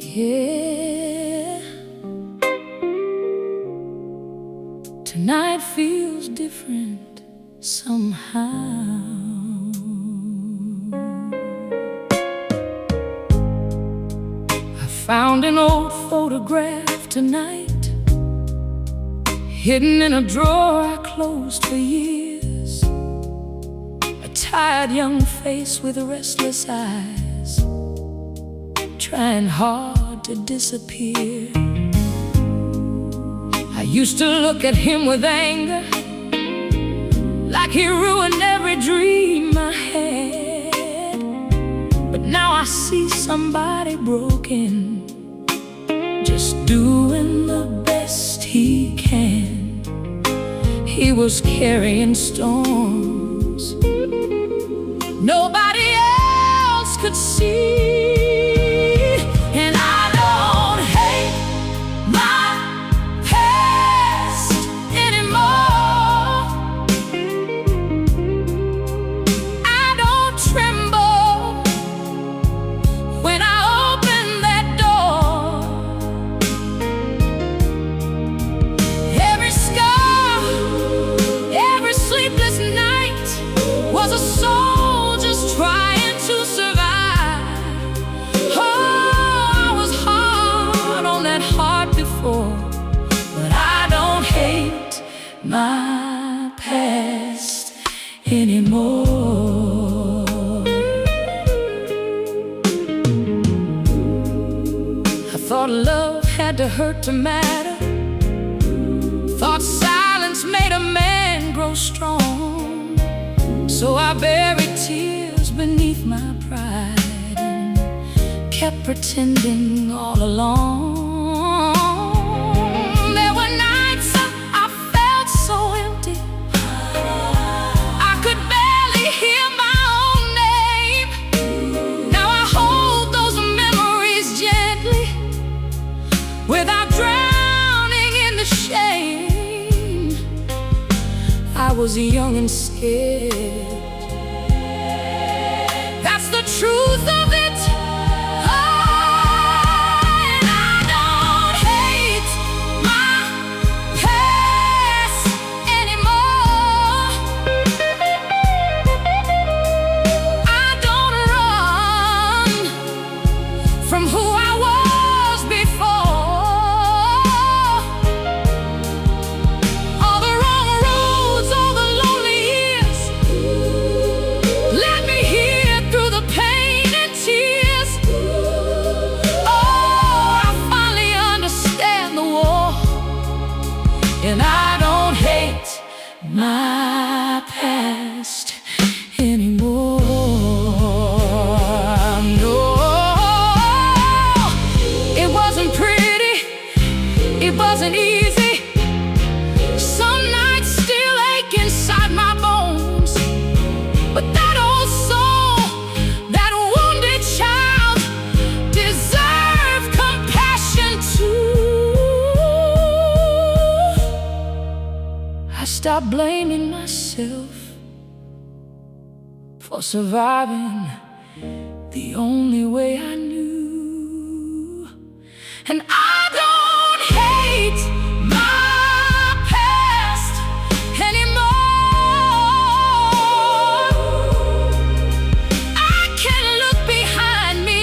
Yeah, tonight feels different somehow. I found an old photograph tonight, hidden in a drawer I closed for years. A tired young face with restless eyes, trying hard to disappear. I used to look at him with anger, like he ruined every dream I had. But now I see somebody broken, just doing the best he can. He was carrying storms nobody else could see. But I don't hate my past anymore. I thought love had to hurt to matter, thought silence made a man grow strong. So I buried tears beneath my pride and kept pretending all along. Without drowning in the shame, I was young and scared. That's the truth of it. And I don't hate my past anymore. I don't run from who I was before. And I don't hate my past anymore. No, it wasn't pretty, it wasn't easy. Some nights still ache inside my bones. But that old soul, that wounded child, deserved compassion too. I stopped blaming myself for surviving the only way I knew. And I don't hate my past anymore. I can look behind me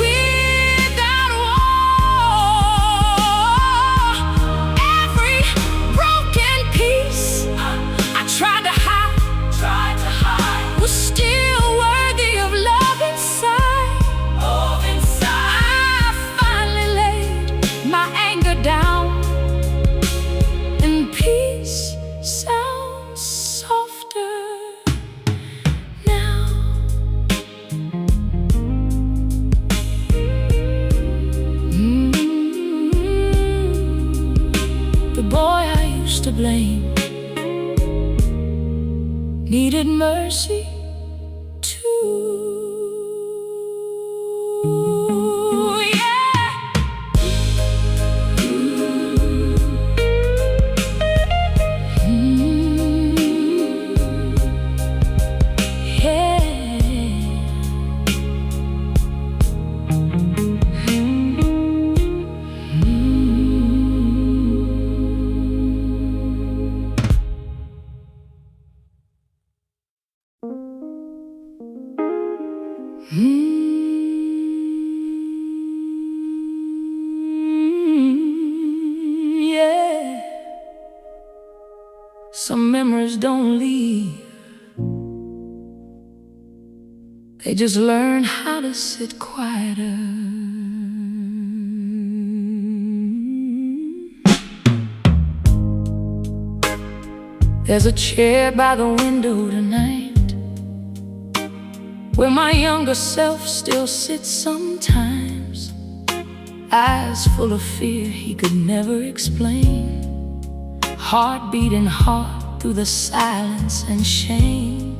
without war. Every broken piece I tried to hide was still worthy of love inside. I finally laid my anger down, and peace sounds softer now. The boy I used to blame needed mercy too. Yeah. Yeah. Some memories don't leave. They just learn how to sit quieter. There's a chair by the window tonight, where my younger self still sits sometimes, eyes full of fear he could never explain, heart beating hard through the silence and shame.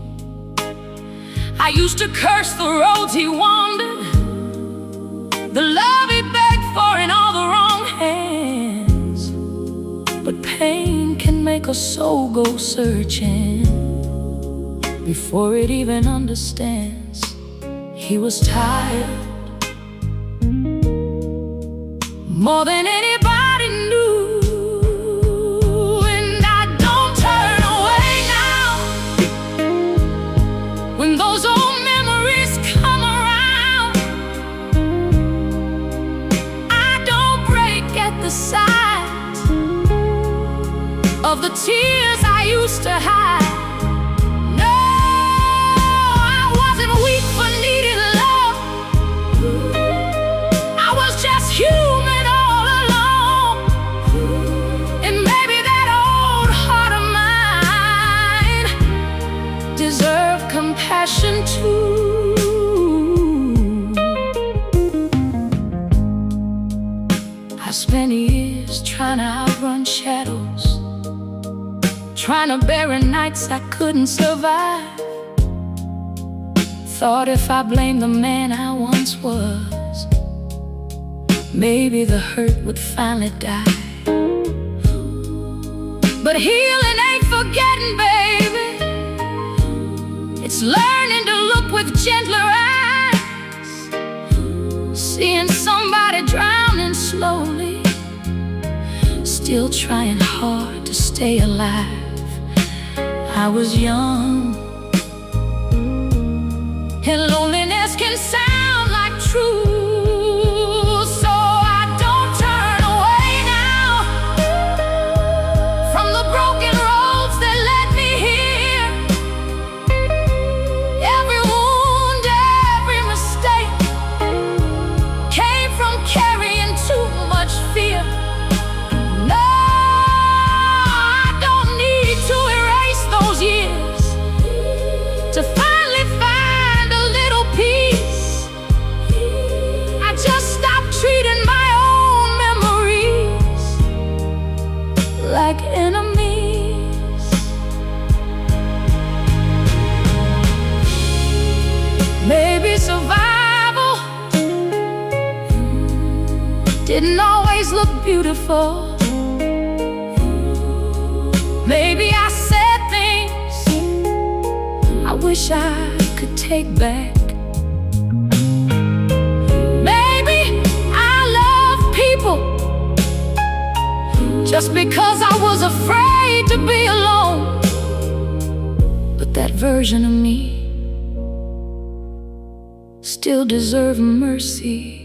I used to curse the roads he wandered, the love he begged for in all the wrong hands. But pain can make a soul go searching before it even understands. He was tired, more than anybody knew. And I don't turn away now when those old memories come around. I don't break at the sight of the tears I used to hide. No, I wasn't weak for needing love. I was just human all along. And maybe that old heart of mine deserved compassion too. I spent years trying to outrun shadows, trying to bury nights I couldn't survive. Thought if I blamed the man I once was, maybe the hurt would finally die. But healing ain't forgetting, baby. It's learning to look with gentler eyes, seeing somebody drowning slowly, still trying hard to stay alive. I was young, and loneliness can sound like truth. So I don't turn away now from the broken roads that led me here. Every wound, every mistake came from carrying too much fear. No, I don't need to erase those years to finally find a little peace. I just stopped treating my own memories like enemies. Maybe survival didn't always look beautiful. Maybe I said things I wish I could take back. Maybe I love people just because I was afraid to be alone. But that version of me still deserved mercy.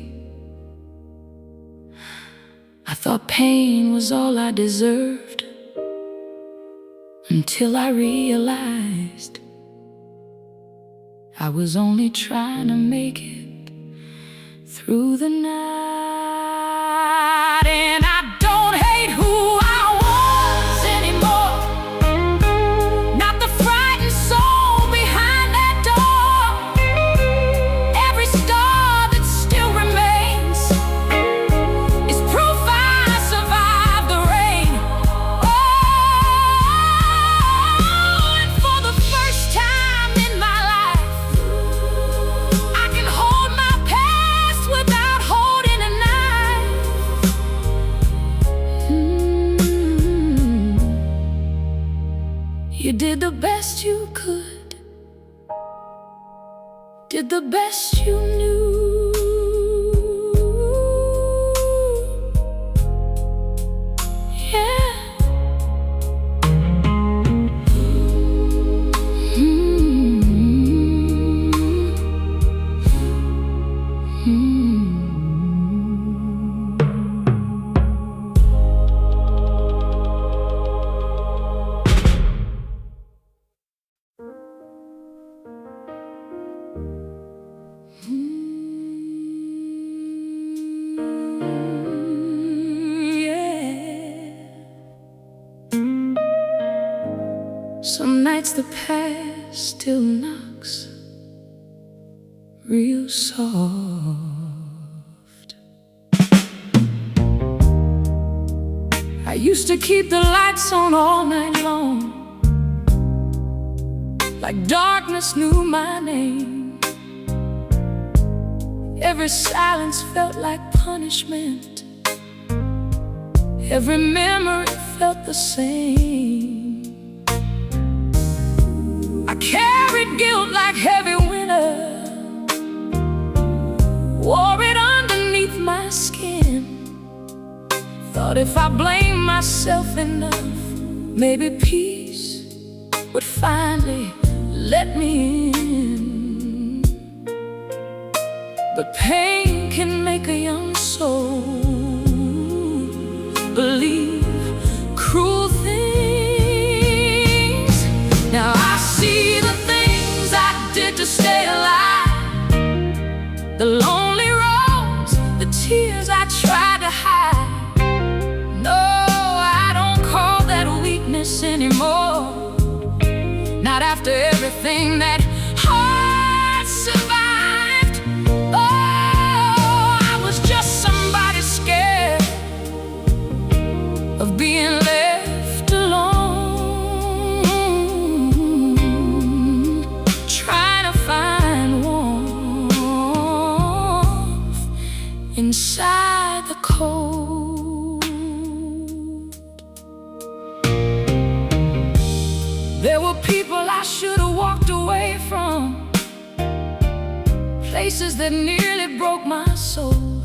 I thought pain was all I deserved, until I realized I was only trying to make it through the night. And I don't hate who I was anymore, not the frightened soul behind that door. Every scar that still remains is proof I survived the rain. Oh, and for the first time in my life, I can hold my past without holding a knife. You did the best you could, did the best you knew. Yeah. Some nights the past still knocks real soft. I used to keep the lights on all night long, like darkness knew my name. Every silence felt like punishment. Every memory felt the same. I carried guilt like heavy winter, wore it underneath my skin. Thought if I blamed myself enough, maybe peace would finally let me in. But pain can make a young soul believe cruel things. Now I see the things I did to stay alive, the lonely roads, the tears I tried to hide. No, I don't call that weakness anymore. Not after everything that heart survived. Oh, I was just somebody scared of being left alone, trying to find warmth inside the cold. There were people I should have walked away from, places that nearly broke my soul.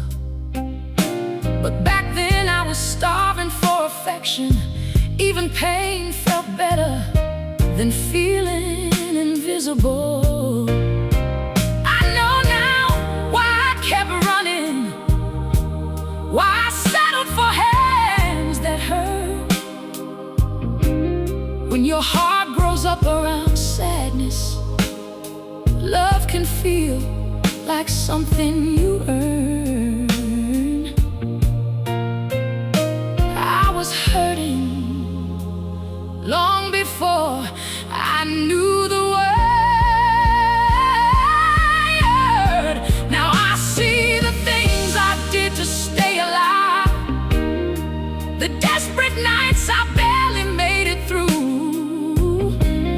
But back then I was starving for affection. Even pain felt better than feeling invisible. I know now why I kept running, why I settled for hands that hurt. When your heart grows up around sadness, love can feel like something you earn. I was hurting long before I knew the word. Now I see the things I did to stay alive, the desperate nights I barely made it through.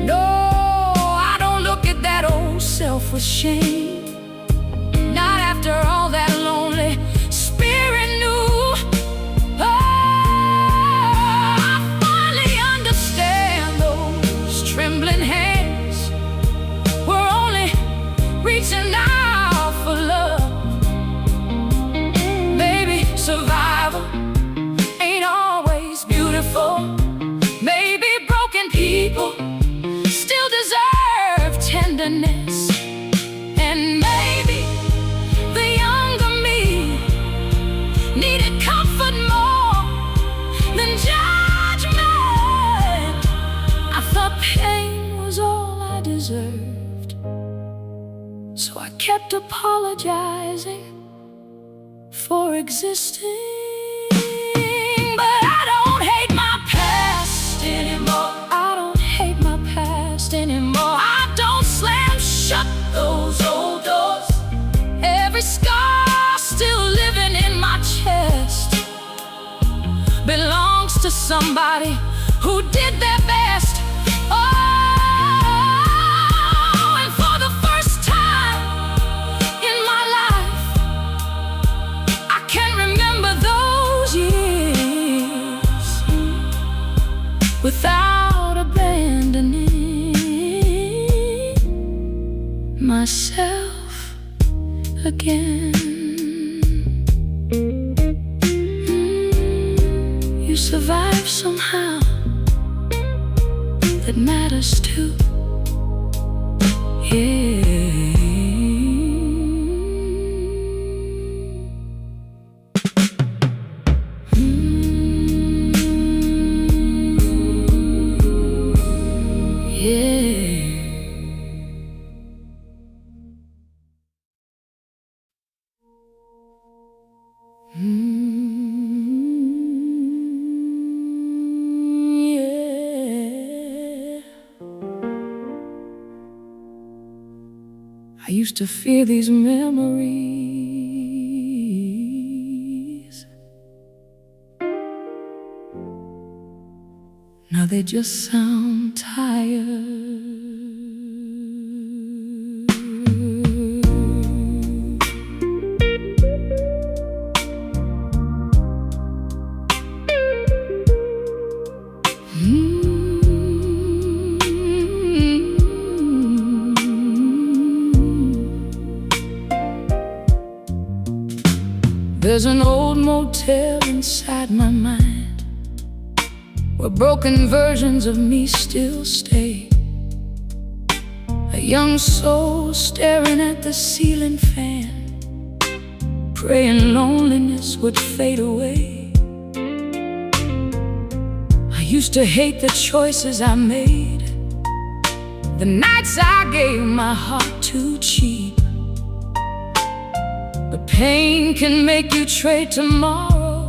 No, I don't look at that old self with shame. Not after all that lonely spirit knew. Oh, I finally understand those trembling hands were only reaching out for love. Maybe survival ain't always beautiful. Maybe broken people still deserve tenderness. And maybe the younger me needed comfort more than judgment. I thought pain was all I deserved, so I kept apologizing for existing. But I don't hate my past anymore. I don't hate my past anymore. I don't slam shut those old doors. Every scar still living in my chest belongs to somebody who did their best. Oh, and for the first time in my life, I can remember those years without abandoning myself again. You survive somehow, that matters too. Yeah. Yeah. I used to fear these memories. Now they just sound tired. There's an old motel inside my mind where broken versions of me still stay. A young soul staring at the ceiling fan, praying loneliness would fade away. I used to hate the choices I made, the nights I gave my heart too cheap. But pain can make you trade tomorrow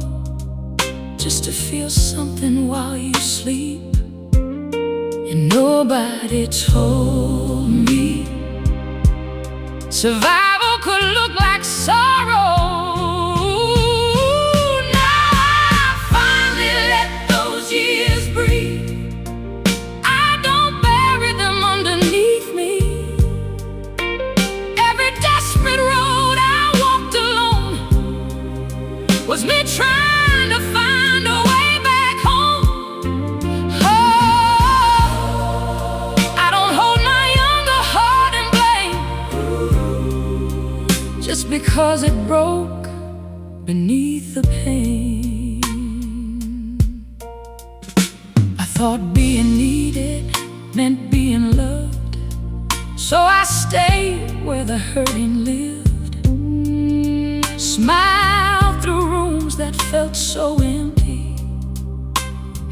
just to feel something while you sleep. And nobody told me survival could look like sorrow. Now I finally let those years breathe. I don't bury them underneath me. Every desperate road I walked alone was me trying to find a way back home. Oh, I don't hold my younger heart in blame just because it broke beneath the pain. I thought being needed meant being loved, so I stayed where the hurting lived. Smiled through rooms that felt so empty,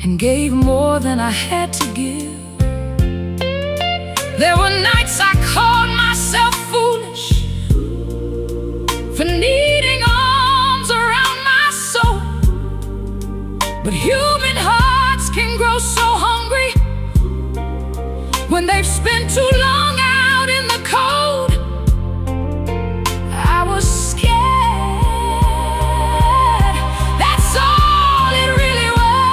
and gave more than I had to give. There were nights I called myself foolish for needing arms around my soul. But human hearts can grow so hungry when they've spent too long out in the cold. I was scared, that's all it really was.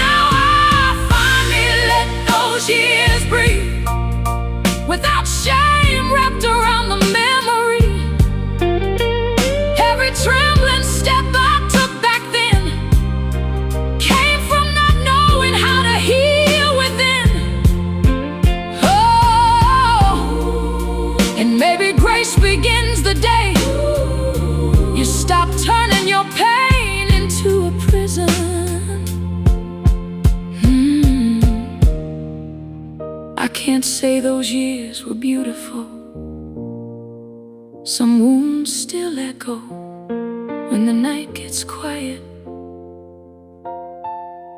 Now I finally let those years breathe, without shame wrapped around the memory. Every trembling step I took back then came from not knowing how to heal within. Oh, and maybe grace begins the day you stop turning your pain into a prison. I can't say those years were beautiful. Some wounds still echo when the night gets quiet.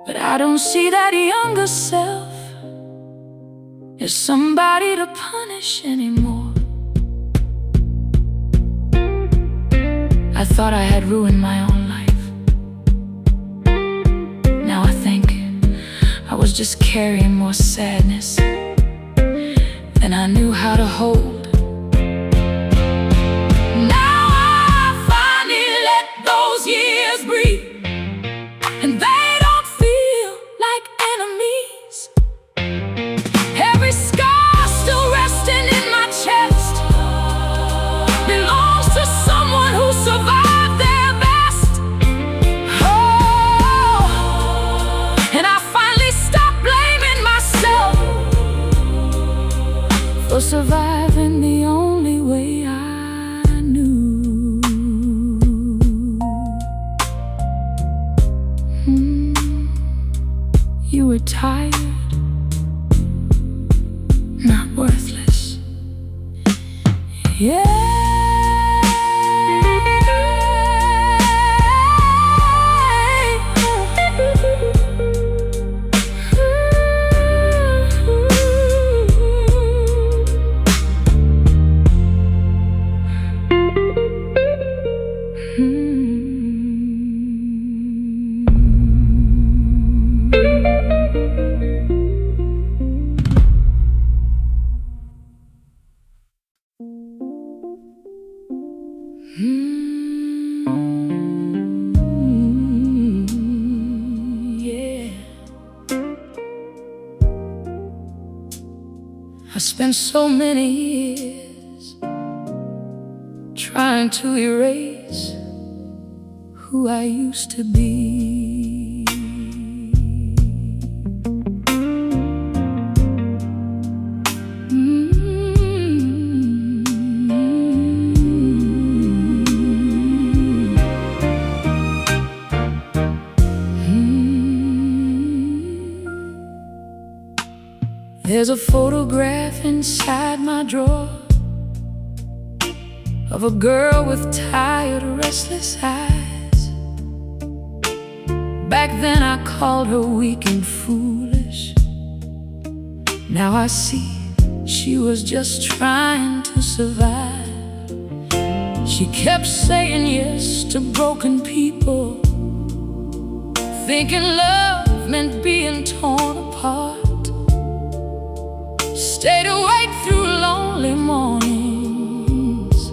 But I don't see that younger self as somebody to punish anymore. I thought I had ruined my own life. Now I think I was just carrying more sadness than I knew how to hold. Now I finally let those years breathe, and they don't feel like enemies. Every scar still resting in my chest belongs to someone who survived their best. Oh, and I finally stopped blaming myself for surviving the only way I knew. You were tired, not worthless. Yeah. I spent so many years trying to erase who I used to be. There's a photograph inside my drawer of a girl with tired, restless eyes. Back then I called her weak and foolish. Now I see she was just trying to survive. She kept saying yes to broken people, thinking love meant being torn apart. Stayed awake through lonely mornings,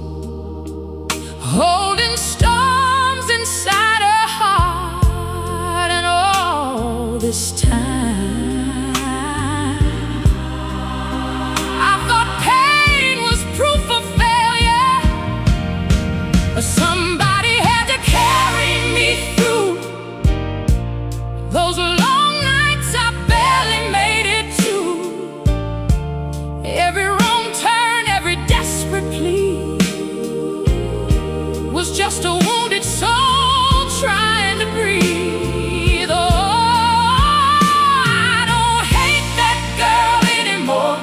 holding storms inside her heart. And all this time I thought pain was proof of failure, but somebody had to carry me through those long nights I barely made it to. Every wrong turn, every desperate plea was just a wounded soul trying to breathe. Oh, I don't hate that girl anymore.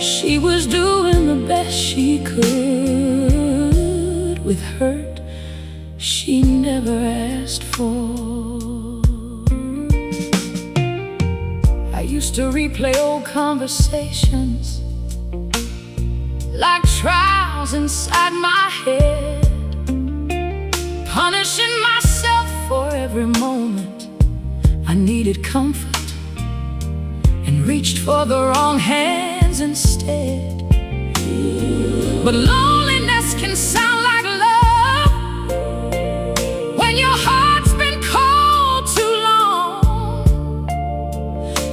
She was doing the best she could with hurt she never asked for. I used to replay old conversations like trials inside my head, punishing myself for every moment I needed comfort and reached for the wrong hands instead. But loneliness can sound like love when your heart's been cold too long,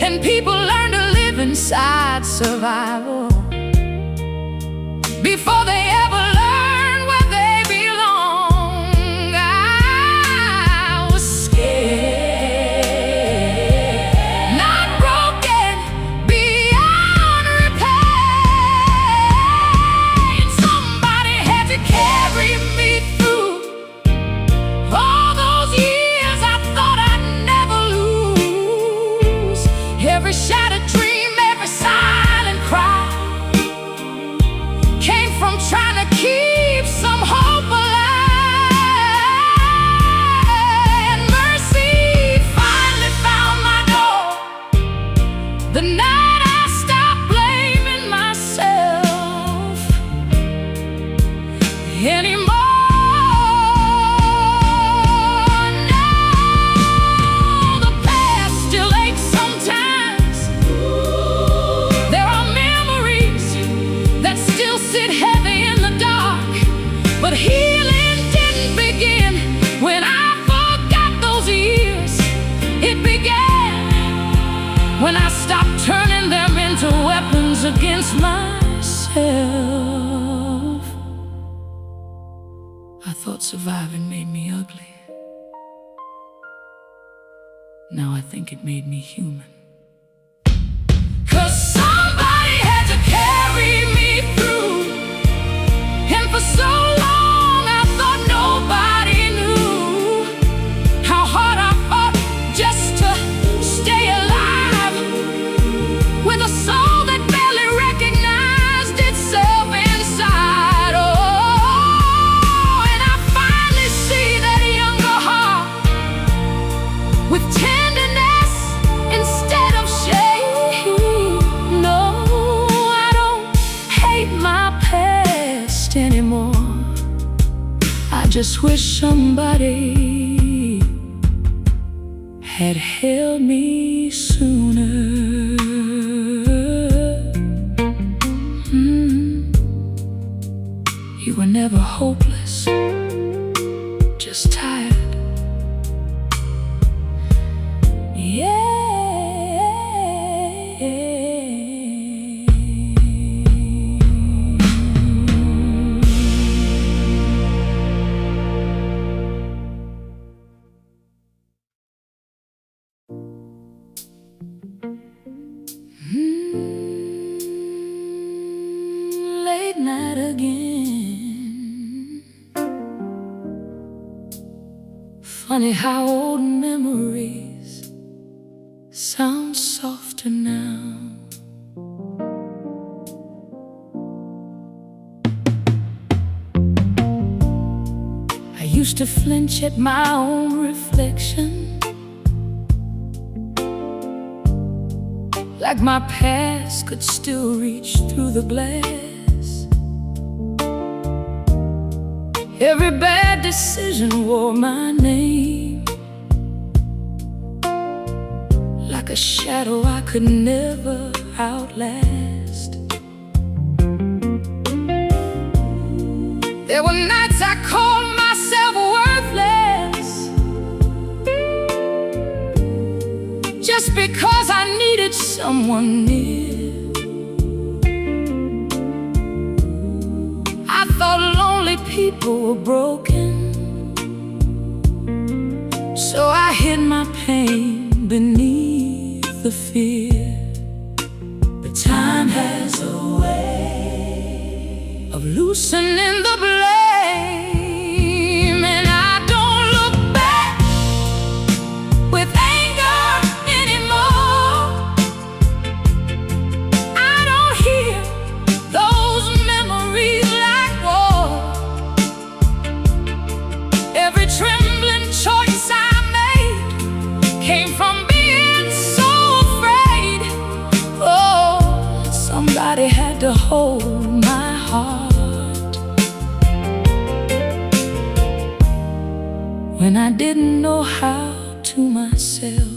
and people learn to live inside survival before they ever learn where they belong. I was scared, not broken, beyond repair. And somebody had to carry me through all those years I thought I'd never lose. Every shattered dream, every silent cry came from trying to keep some hope alive. And mercy finally found my door the night I stopped blaming myself anymore. No, the past still aches sometimes. There are memories that still sit heavy in the dark, but healing didn't begin when I forgot those years. It began when I stopped turning them into weapons against myself. I thought surviving made me ugly. Now I think it made me human. 'Cause somebody had to carry me through, and for so long I thought nobody knew how hard I fought just to stay alive, with a soul that barely recognized itself inside. Oh, and I finally see that younger heart with tenderness instead of shame. No, I don't hate my past anymore. I just wish somebody had held me sooner. You were never hopeless, just tired. Yeah. again. Funny how old memories sound softer now. I used to flinch at my own reflection, like my past could still reach through the glass. Every bad decision wore my name, like a shadow I could never outlast. There were nights I called myself worthless, just because I needed someone near. I thought lonely people were broken, so I hid my pain beneath the fear. But time has a way of loosening the blame, and I don't look back with anger anymore. I don't hear those memories like war. Every trembling choice I made came from being so afraid. Oh, somebody had to hold my heart when I didn't know how to myself.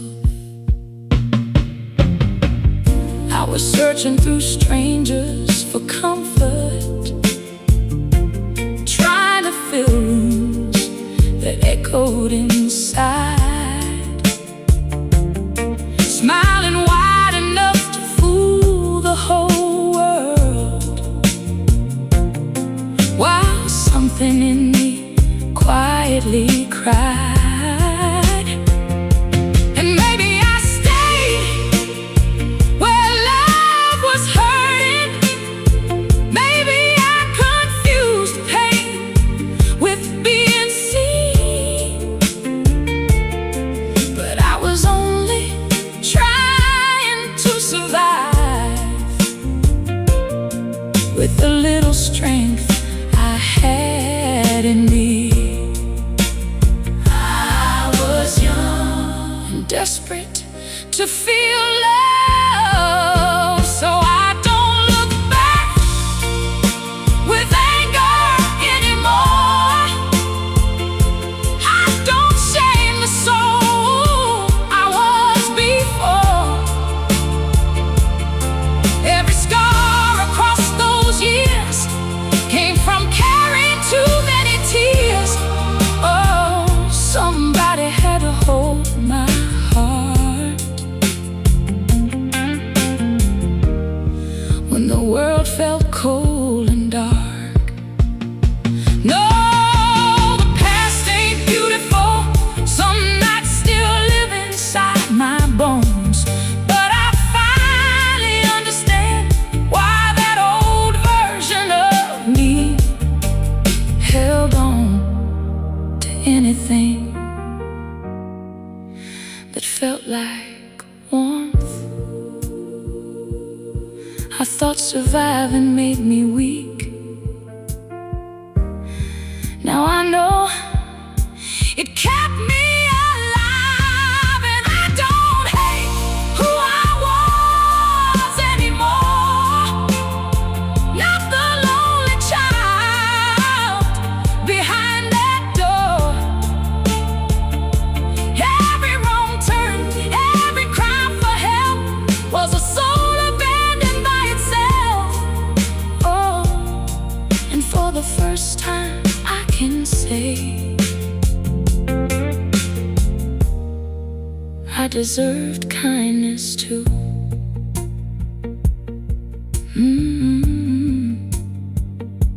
I was searching through strangers for comfort, trying to fill rooms that echoed inside, smiling wide enough to fool the whole world, while something in me quietly cried. And maybe I stayed where love was hurting. Maybe I confused pain with being seen, but I was only trying to survive with the little strength I had in me. Desperate to feel love, so I don't look back with anger anymore. I don't shame the soul I was before. Every scar across those years came from carrying too many tears. Oh, somebody had to hold my when the world felt cold and dark. No, the past ain't beautiful. Some nights still live inside my bones, but I finally understand why that old version of me held on to anything that felt like warmth. I thought surviving made me weak. Now I know it kept me alive, and I don't hate who I was anymore. Not the lonely child behind that door. Every wrong turn, every cry for help was a soul the first time I can say I deserved kindness too.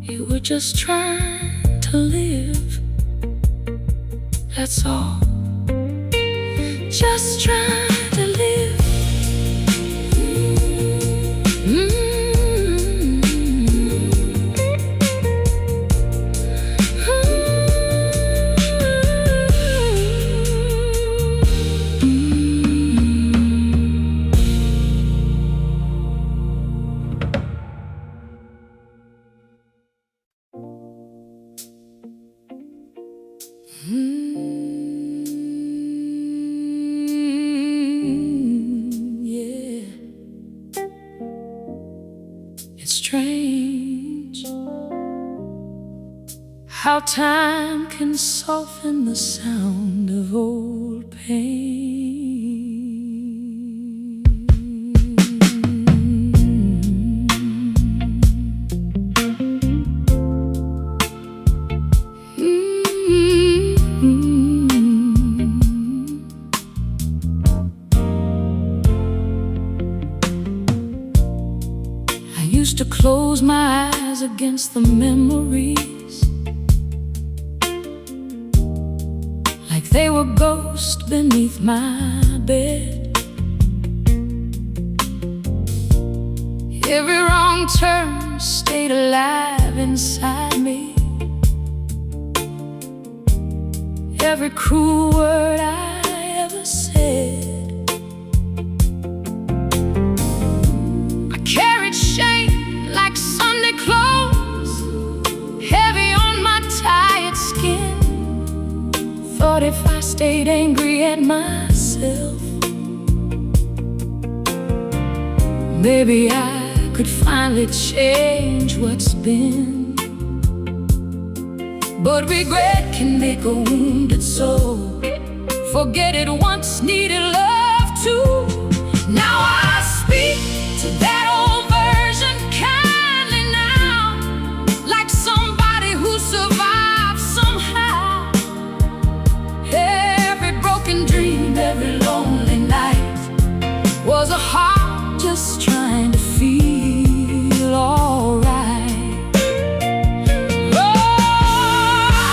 You were just trying to live, that's all. Just trying to live. how time can soften the sound of old pain. I used to close my eyes against the memories, like they were ghosts beneath my bed. Every wrong turn stayed alive inside me, every cruel word I ever said. I carried shame like Sunday clothes, heavy on my tired skin. Thought if I stayed angry at myself, maybe I could finally change what's been. But regret can make a wounded soul forget it once needed love too. Now I speak to that old version kindly now, like somebody who survived somehow. Every broken dream, every lonely night was a heart just trying to feel alright. Oh,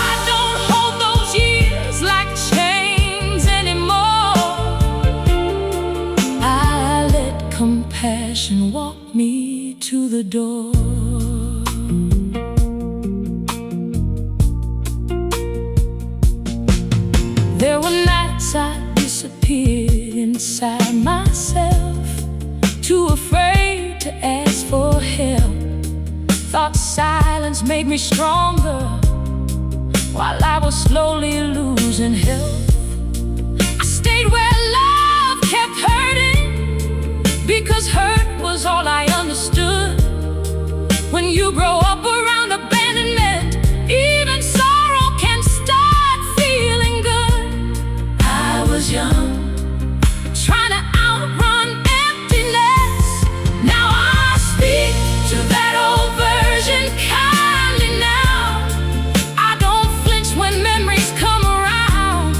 I don't hold those years like chains anymore. I let compassion walk me to the door. There were nights I disappeared inside myself, too afraid to ask for help. Thought silence made me stronger, while I was slowly losing health. I stayed where love kept hurting, because hurt was all I understood. When you grow up around abandonment, even sorrow can start feeling good. I was young, trying to outrun emptiness. Now I speak to that old version kindly now. I don't flinch when memories come around.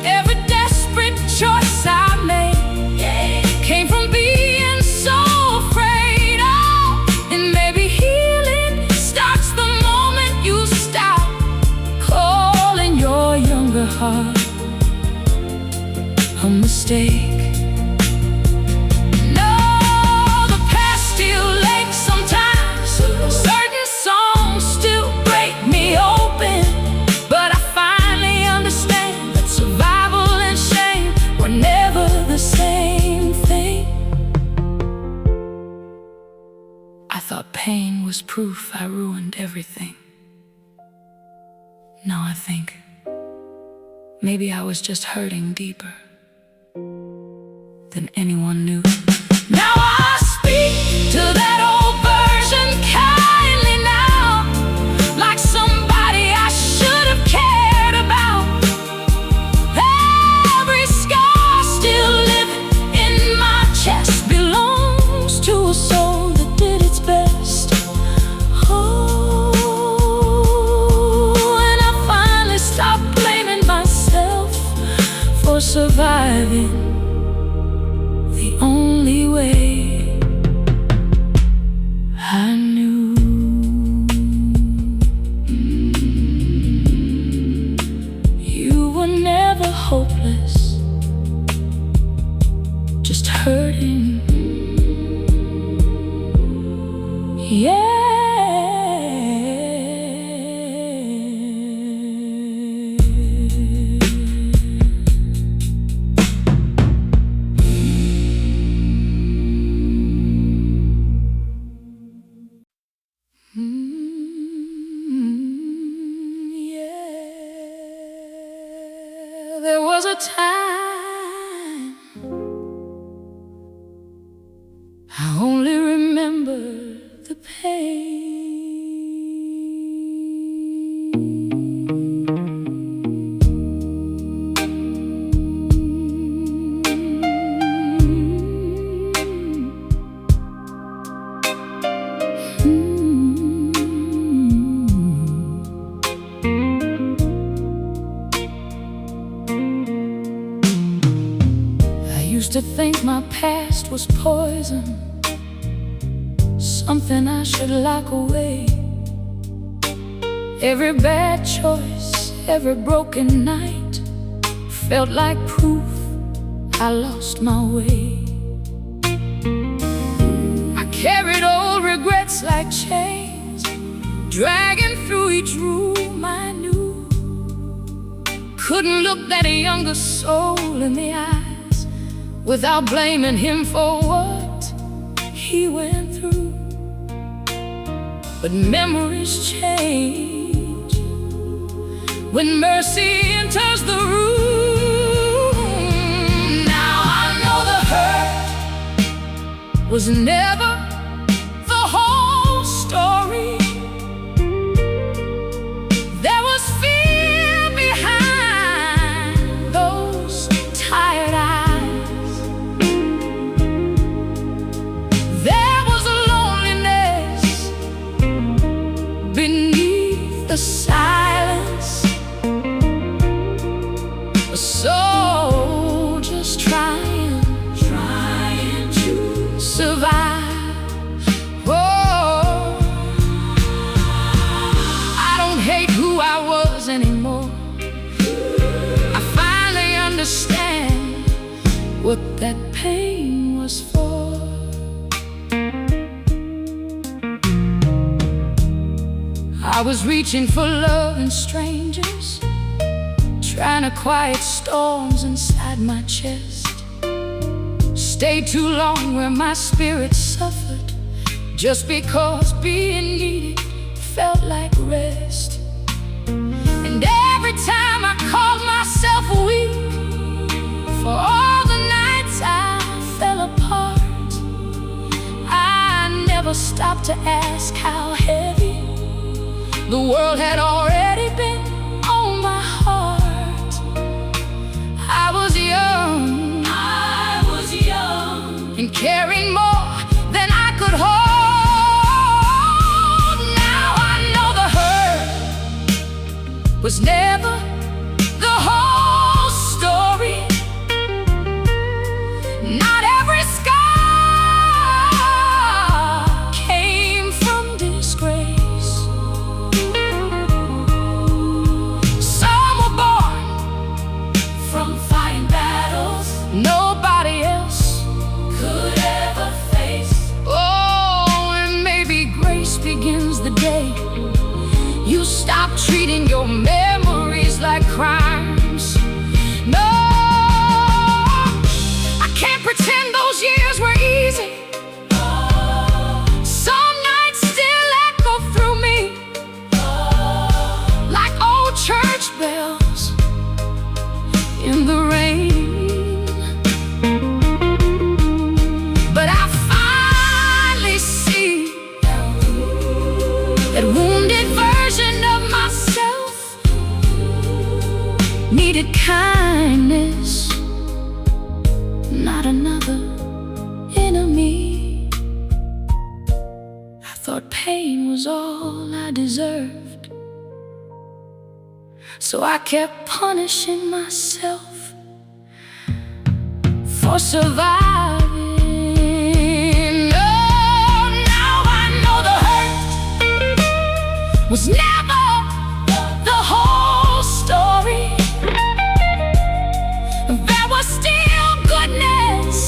Every desperate choice I made came from being so afraid. Oh, and maybe healing starts the moment you stop calling your younger heart a mistake. No, the past still aches sometimes. Certain songs still break me open, but I finally understand that survival and shame were never the same thing. I thought pain was proof I ruined everything. Now I think maybe I was just hurting deeper than anyone knew. Now I speak to that old version kindly now, like somebody I should have cared about. Every scar still living in my chest belongs to a soul that did its best. Oh, and I finally stopped blaming myself for surviving the only way I knew. You were never hopeless, just hurting. Yeah. There was a time I only remember the pain. Used to think my past was poison, something I should lock away. Every bad choice, every broken night felt like proof I lost my way. I carried old regrets like chains, dragging through each room I knew. Couldn't look that younger soul in the eyes without blaming him for what he went through. But memories change when mercy enters the room. Now I know the hurt was never the whole story. There was fear behind those tired eyes. There was loneliness beneath the silence. A soul just trying to survive. Oh, I don't hate who I was anymore. I finally understand what that pain was for. I was reaching for love in strangers, trying to quiet storms inside my chest. Stayed too long where my spirit suffered, just because being needed felt like rest. And every time I called myself weak for all the nights I fell apart, I never stopped to ask how heavy the world had already been on my heart. I was young, and carrying more than I could hold. Now I know the hurt was never the whole story. Not every scar came from disgrace. Some were born from fighting battles nobody else could ever face. Oh, and maybe grace begins the day you stop treating your memories like crimes. No, I can't pretend those years were easy. Some nights still echo through me like old church bells in the rain. But I finally see that wounded version of myself needed kindness, not another enemy. I thought pain was all I deserved, so I kept punishing myself for surviving. Oh, now I know the hurt was never the whole story. There was still goodness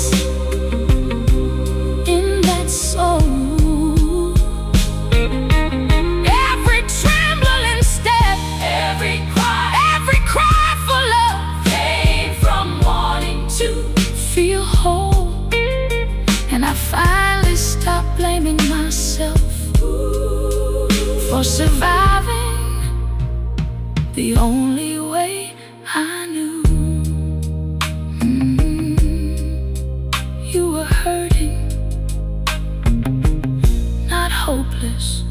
in that soul. Every trembling step, every cry for love came from wanting to feel whole. And I finally stopped blaming myself for surviving the only way I knew. You were hurting, not hopeless.